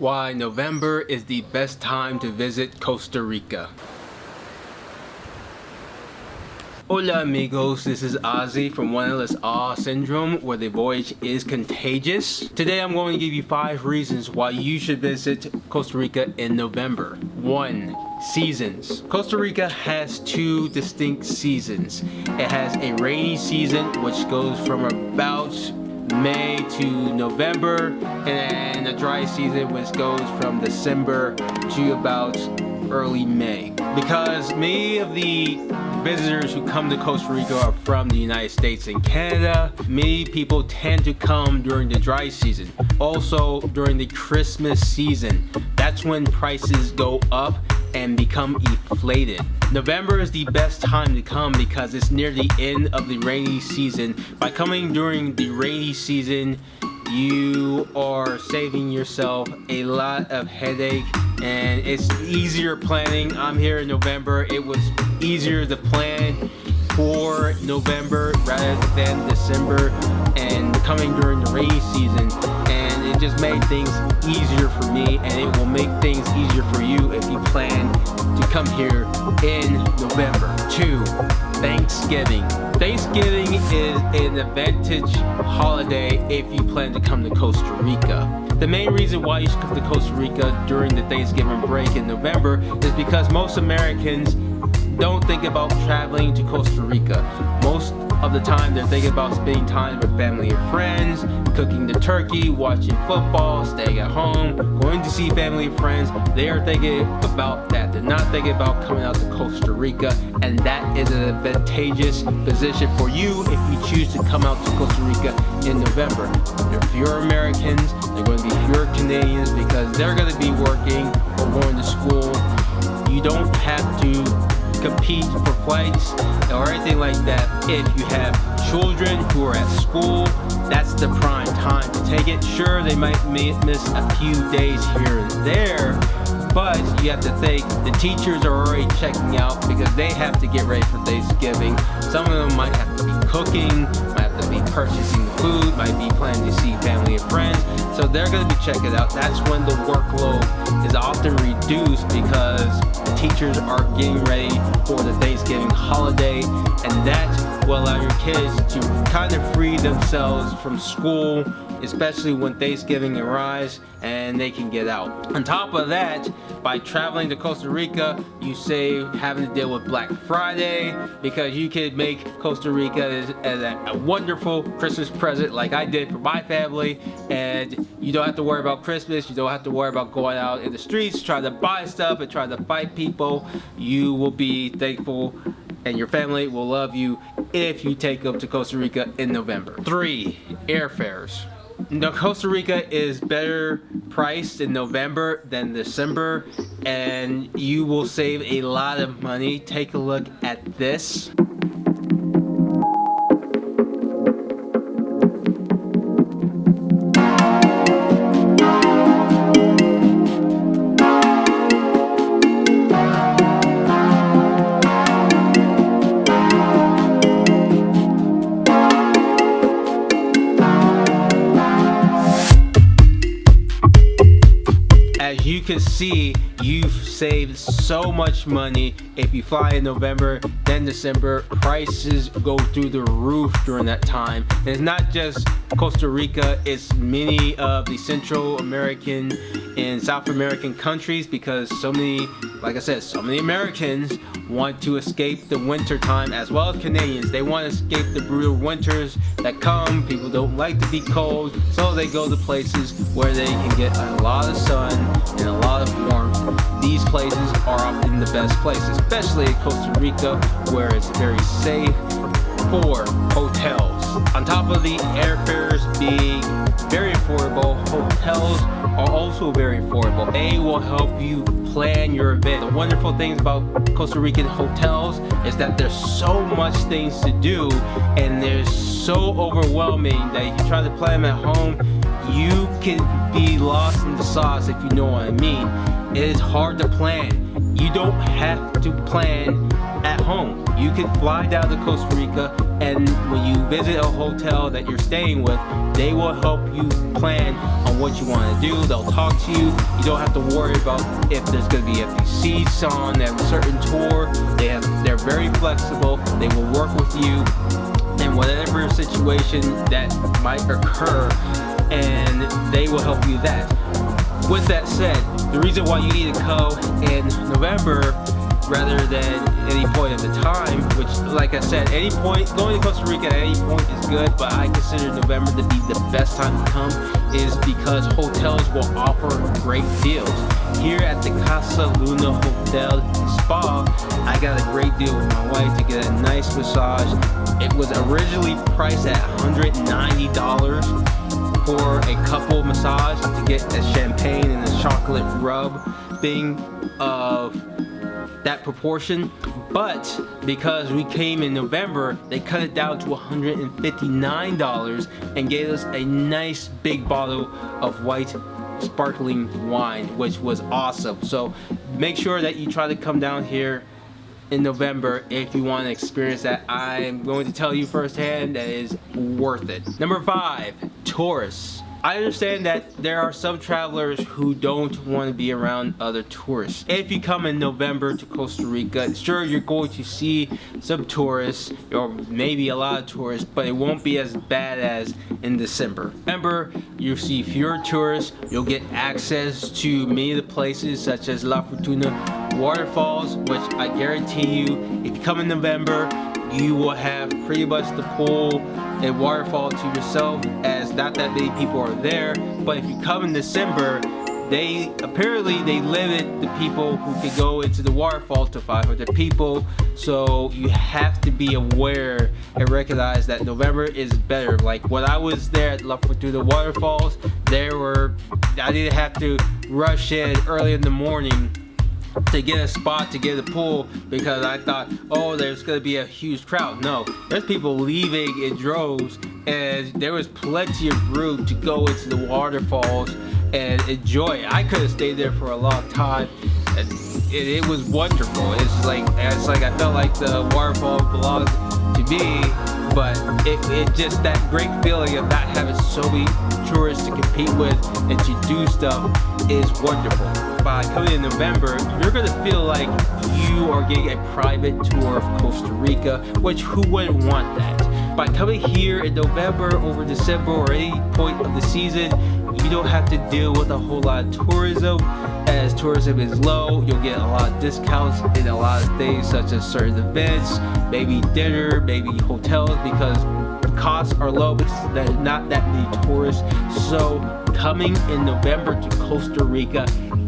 Why November is the best time to visit Costa Rica. Hola amigos, this is Ozzy from Wanderlust syndrome, where the voyage is contagious. Today I'm going to give you 5 reasons why you should visit Costa Rica in November. 1. Seasons. Costa Rica has 2 distinct seasons. It has a rainy season, which goes from about May to November, and a dry season which goes from December to about early May. Because many of the visitors who come to Costa Rica are from the United States and Canada, many people tend to come during the dry season. Also during the Christmas season, that's when prices go up and become inflated. November is the best time to come because it's near the end of the rainy season. By coming during the rainy season, you are saving yourself a lot of headache, and it's easier planning. I'm here in November. It was easier to plan for November rather than December, and coming during the rainy season, and it just made things easier for me, and it will make things easier for you if you plan to come here in November. 2. Thanksgiving. Thanksgiving is an advantage holiday if you plan to come to Costa Rica. The main reason why you should come to Costa Rica during the Thanksgiving break in November is because most Americans don't think about traveling to Costa Rica. Most of the time they're thinking about spending time with family and friends, cooking the turkey, watching football, staying at home, going to see family and friends. They are thinking about that. They're not thinking about coming out to Costa Rica, and that is an advantageous position for you if you choose to come out to Costa Rica in November. There are fewer Americans, there are going to be fewer Canadians because they're going to be working or going to school. You don't have to compete for flights or anything like that. If you have children who are at school, that's the prime time to take it. Sure, they might miss a few days here and there, but you have to think the teachers are already checking out because they have to get ready for Thanksgiving. Some of them might have to be cooking, might have to be purchasing food, might be planning to see family and friends, so they're going to be checking out. That's when the workload is often reduced because the teachers are getting ready for the Thanksgiving holiday, and that will allow your kids to kind of free themselves from school, especially when Thanksgiving arrives and they can get out. On top of that, by traveling to Costa Rica, you save having to deal with Black Friday, because you could make Costa Rica as a wonderful Christmas present like I did for my family, and you don't have to worry about Christmas. You don't have to worry about going out in the streets trying to buy stuff and trying to fight people. You will be thankful, and your family will love you if you take them to Costa Rica in November. 3. Airfares. Now, Costa Rica is better priced in November than December, and you will save a lot of money. Take a look at this. As you can see, you've saved so much money if you fly in November than December. Prices go through the roof during that time. And it's not just Costa Rica, it's many of the Central American and South American countries, because so many, like I said, so many Americans want to escape the winter time, as well as Canadians. They want to escape the brutal winters that come. People don't like to be cold, so they go to places where they can get a lot of sun and a lot of warmth. These places are often the best places, especially in Costa Rica, where it's very safe. 4. Hotels. On top of the airfares being very affordable, hotels are also very affordable. They will help you plan your event. The wonderful things about Costa Rican hotels is that there's so much things to do, and they're so overwhelming that if you try to plan them at home, you can be lost in the sauce, if you know what I mean. It is hard to plan. you don't have to plan at home. You can fly down to Costa Rica, and when you visit a hotel that you're staying with, they will help you plan on what you want to do. They'll talk to you. You don't have to worry about if there's going to be empty seats on a certain tour. They're very flexible. They will work with you in whatever situation that might occur, and they will help you that. With that said, the reason why you need to go in November rather than any point at the time, which, like I said, any point, going to Costa Rica at any point is good, but I consider November to be the best time to come, is because hotels will offer great deals. Here at the Casa Luna Hotel Spa, I got a great deal with my wife to get a nice massage. It was originally priced at $190 for a couple massage to get a champagne and a chocolate rub thing of that proportion, but because we came in November, they cut it down to $159 and gave us a nice big bottle of white sparkling wine, which was awesome. So make sure that you try to come down here in November if you want to experience that. I'm going to tell you firsthand that it is worth it. Number 5, tourists. I understand that there are some travelers who don't want to be around other tourists. If you come in November to Costa Rica, sure, you're going to see some tourists, or maybe a lot of tourists, but it won't be as bad as in December. Remember, you see fewer tourists, you'll get access to many of the places such as La Fortuna waterfalls, which I guarantee you, if you come in November, you will have pretty much the pool and waterfall to yourself, as not that many people are there. But if you come in December, they limit the people who can go into the waterfall to 500 people. So you have to be aware and recognize that November is better. Like when I was there at La Fortuna waterfalls, I didn't have to rush in early in the morning to get a spot to get a pool because I thought, oh, there's gonna be a huge crowd. No, there's people leaving in droves, and there was plenty of room to go into the waterfalls and enjoy. I could have stayed there for a long time, and it was wonderful. It's like I felt like the waterfall belonged to me, but it just, that great feeling of not having so many tourists to compete with and to do stuff is wonderful. By coming in November, you're gonna feel like you are getting a private tour of Costa Rica, which who wouldn't want that? By coming here in November over December or any point of the season, you don't have to deal with a whole lot of tourism. As tourism is low, you'll get a lot of discounts in a lot of things such as certain events, maybe dinner, maybe hotels, because costs are low because there's not that many tourists. So coming in November to Costa Rica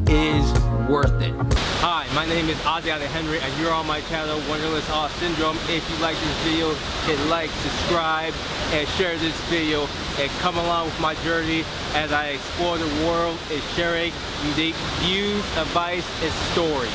is worth it. Hi, my name is Ozzy Henry, and you're on my channel, Wanderlust Syndrome. If you like this video, hit like, subscribe, and share this video, and come along with my journey as I explore the world and sharing unique views, advice, and stories.